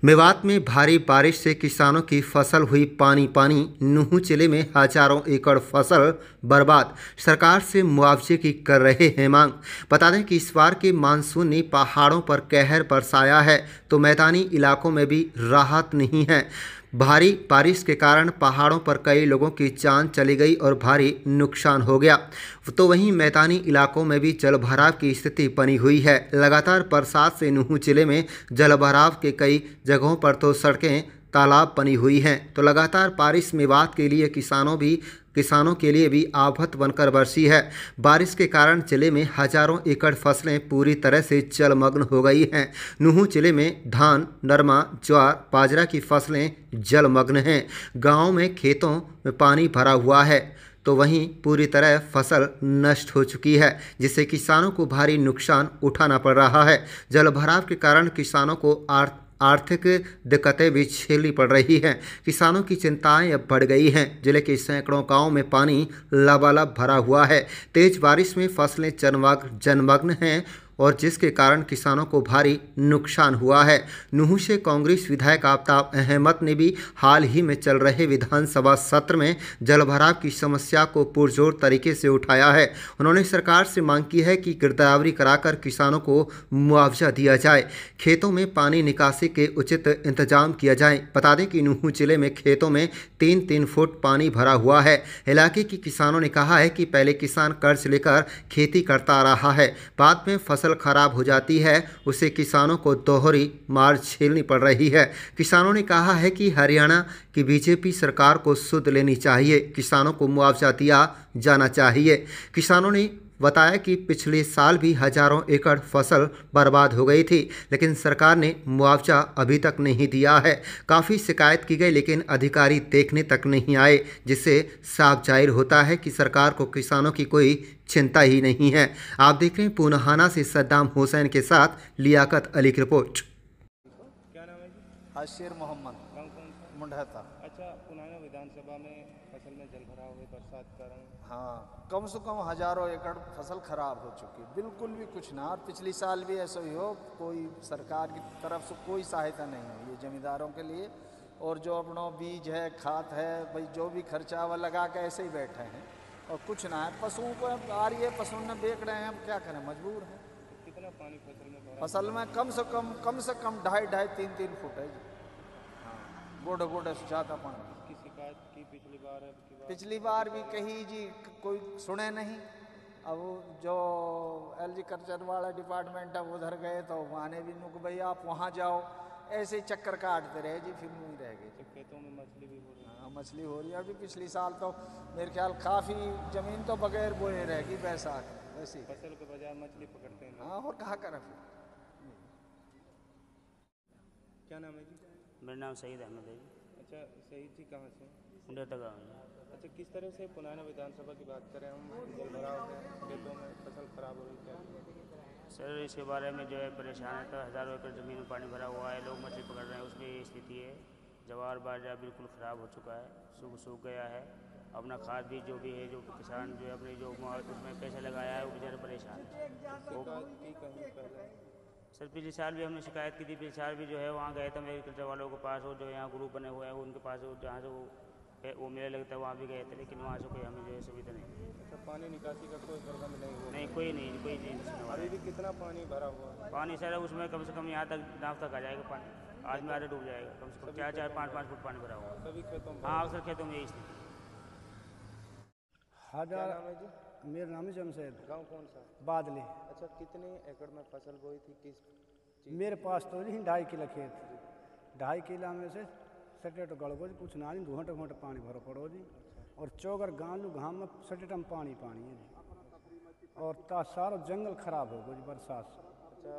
मेवात में भारी बारिश से किसानों की फसल हुई पानी पानी। नूहू जिले में हजारों एकड़ फसल बर्बाद। सरकार से मुआवजे की कर रहे हैं मांग। बता दें कि इस बार के मानसून ने पहाड़ों पर कहर बरसाया है तो मैदानी इलाकों में भी राहत नहीं है। भारी बारिश के कारण पहाड़ों पर कई लोगों की जान चली गई और भारी नुकसान हो गया। तो वहीं मैदानी इलाकों में भी जलभराव की स्थिति बनी हुई है। लगातार बरसात से नूहू जिले में जलभराव के कई जगहों पर तो सड़कें तालाब बनी हुई हैं। तो लगातार बारिश मेवात के लिए किसानों के लिए भी आफत बनकर बरसी है। बारिश के कारण जिले में हजारों एकड़ फसलें पूरी तरह से जलमग्न हो गई हैं। नूहू जिले में धान, नरमा, ज्वार, बाजरा की फसलें जलमग्न हैं। गाँव में खेतों में पानी भरा हुआ है तो वहीं पूरी तरह फसल नष्ट हो चुकी है, जिससे किसानों को भारी नुकसान उठाना पड़ रहा है। जलभराव के कारण किसानों को आर्थिक दिक्कतें भी झेलनी पड़ रही हैं। किसानों की चिंताएं अब बढ़ गई हैं। जिले के सैकड़ों गांवों में पानी लबालब भरा हुआ है। तेज बारिश में फसलें जलमग्न हैं और जिसके कारण किसानों को भारी नुकसान हुआ है। नूहू से कांग्रेस विधायक आफ्ताब अहमद ने भी हाल ही में चल रहे विधानसभा सत्र में जलभराव की समस्या को पुरजोर तरीके से उठाया है। उन्होंने सरकार से मांग की है कि गिरदावरी कराकर किसानों को मुआवजा दिया जाए, खेतों में पानी निकासी के उचित इंतजाम किया जाए। बता दें कि नूहू जिले में खेतों में 3-3 फुट पानी भरा हुआ है। इलाके के किसानों ने कहा है कि पहले किसान कर्ज लेकर खेती करता रहा है, बाद में फसल खराब हो जाती है, उसे किसानों को दोहरी मार झेलनी पड़ रही है। किसानों ने कहा है कि हरियाणा की बीजेपी सरकार को सुध लेनी चाहिए, किसानों को मुआवजा दिया जाना चाहिए। किसानों ने बताया कि पिछले साल भी हजारों एकड़ फसल बर्बाद हो गई थी, लेकिन सरकार ने मुआवजा अभी तक नहीं दिया है। काफ़ी शिकायत की गई लेकिन अधिकारी देखने तक नहीं आए, जिससे साफ जाहिर होता है कि सरकार को किसानों की कोई चिंता ही नहीं है। आप देख रहे हैं पूनाहाना से सद्दाम हुसैन के साथ लियाकत अली की रिपोर्ट। क्या नाम है जी? हाशिर मोहम्मद गाँव कौन सा? मुंढाता। अच्छा, पुनाना विधानसभा में फसल में जलभराव हुए बरसात के कारण। हाँ, कम से कम हजारों एकड़ फसल खराब हो चुकी, बिल्कुल भी कुछ ना। और पिछली साल भी ऐसा ही हो, कोई सरकार की तरफ से कोई सहायता नहीं हुई है जमींदारों के लिए। और जो अपना बीज है, खाद है, भाई जो भी खर्चा वह लगा के ऐसे ही बैठे हैं और कुछ ना है। पशुओं को आ रही है, पशु ने बेच रहे हैं, हम क्या करें, मजबूर हैं। कितना पानी फसल में भरा? फसल में कम से कम 2.5-3 फुट है जी। हाँ, गोडे से ज़्यादा पानी। की शिकायत की पिछली बार? पिछली बार भी कही जी, कोई सुने नहीं। अब जो एग्रीकल्चर वाला डिपार्टमेंट है उधर गए तो वहाँ भी नुक भाई आप वहाँ जाओ, ऐसे चक्कर काटते रहे जी, फिर वहीं रह गए। तो खेतों में मछली भी हो रही है? हाँ, मछली हो रही है। अभी पिछली साल तो मेरे ख्याल काफ़ी ज़मीन तो बगैर बोए रहेगी बैसाख वैसी। फसल के बजाय मछली पकड़ते हैं। हाँ, और कहाँ करें फिर। क्या नाम है जी? मेरा नाम सईद अहमद है जी। अच्छा, शहीद जी कहाँ से? मुंडेता गाँव है। अच्छा, किस तरह से पुनाना विधानसभा की बात करें हम, जलभराव है, खेतों में फसल खराब हो रही है? सर इसके बारे में जो है परेशान है, तो हज़ारों एकड़ ज़मीन में पानी भरा हुआ है, लोग मछली पकड़ रहे हैं, उसकी स्थिति है। ज्वार बाजरा बिल्कुल ख़राब हो चुका है, सूख गया है। अपना खाद भी जो भी है, जो किसान जो है अपने जो उसमें पैसे लगाया है वो बेचारे परेशान है। सर पिछले साल भी हमने शिकायत की थी। पिछले साल भी जो है वहाँ गए थे एग्रीकल्चर वालों के पास, और जो यहाँ ग्रुप बने हुए हैं उनके पास, जहाँ से वो मेले लगता है वहाँ भी गए थे, लेकिन वहाँ से कोई हमें जो है सुविधा नहीं थी। अच्छा, पानी निकासी का कोई प्रबंध नहीं हुआ? नहीं, कोई नहीं। अभी भी कितना पानी भरा हुआ है? पानी सर उसमें कम से कम यहाँ तक नाव तक आ जाएगा पानी, आज में आधे डूब जाएगा। कम से कम 4-5 फुट पानी भरा हुआ है सभी खेतों में? हाँ, अक्सर खेतों में यही स्थिति। क्या नाम है जी? मेरा नाम है जमशेद। गाँव कौन सा? बादली। अच्छा, कितने एकड़ में फसल बोई थी? किस चीज़? मेरे पास तो जी 2.5 किला खेत, 2.5 किला में से सटेट गड़गो जी, कुछ ना जी, घोंटे पानी भरो पड़ो जी। और चौगर गाँव घाम में सटेट में पानी है जी। और सारो जंगल खराब हो गो जी बरसात से। अच्छा,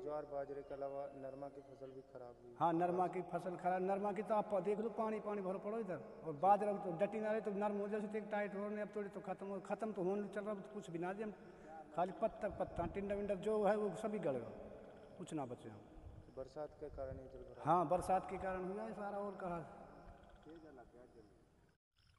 ज्वार बाजरे के अलावा नरमा की फसल भी खराब हुई? हाँ, नरमा की फसल खराब। नरमा की तो आप देख लो, पानी भरो पड़ो इधर। और बाजरा तो डटी ना रहे तो नरम हो जाए, एक टाइट हो रहे, अब थोड़ी तो खत्म तो होने चल रहा, तो कुछ भी ना जी। हम खाली पत्ता टिंडा विंडा जो है वो सभी गड़ गए, कुछ ना बचे। बरसात के कारण ही जलभराव? हाँ, बरसात के कारण हुआ है सारा। और कहा।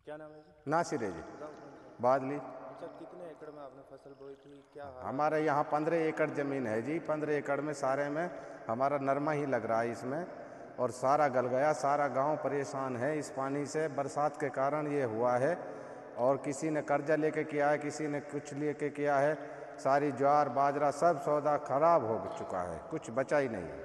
क्या नाम है जी? नासिर है जी, गाँव कौन सा? बादली। अच्छा, कितने एकड़ में आपने फसल बोई थी? क्या हाल? हमारे यहाँ 15 एकड़ ज़मीन है जी। 15 एकड़ में सारे में हमारा नरमा ही लग रहा है इसमें। और सारा गल गया, सारा गांव परेशान है इस पानी से। बरसात के कारण ये हुआ है और किसी ने कर्जा लेके किया है, किसी ने कुछ लेके किया है। सारी ज्वार बाजरा सब सौदा खराब हो चुका है, कुछ बचा ही नहीं है।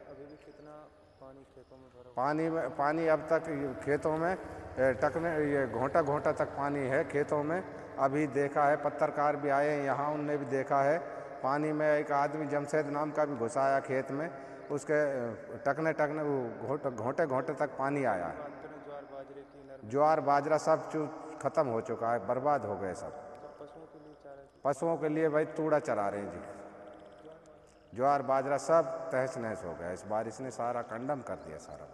अभी भी कितना पानी खेतों में भरा? पानी अब तक खेतों में टकने ये घोंटा घोंटा तक पानी है खेतों में। अभी देखा है, पत्रकार भी आए हैं यहाँ, उनने भी देखा है पानी में एक आदमी जमशेद नाम का भी घुसा आया खेत में, उसके टकने टकने घोंटे घोंटे तक पानी आया है। ज्वार बाजरे की ज्वार बाजरा सब खत्म हो चुका है, बर्बाद हो गए सब। पशुओं के लिए चारा? पशुओं के लिए भाई तूड़ा चरा रहे हैं जी। ज्वार बाजरा सब तहस नहस हो गया, इस बारिश ने सारा कंडम कर दिया सारा।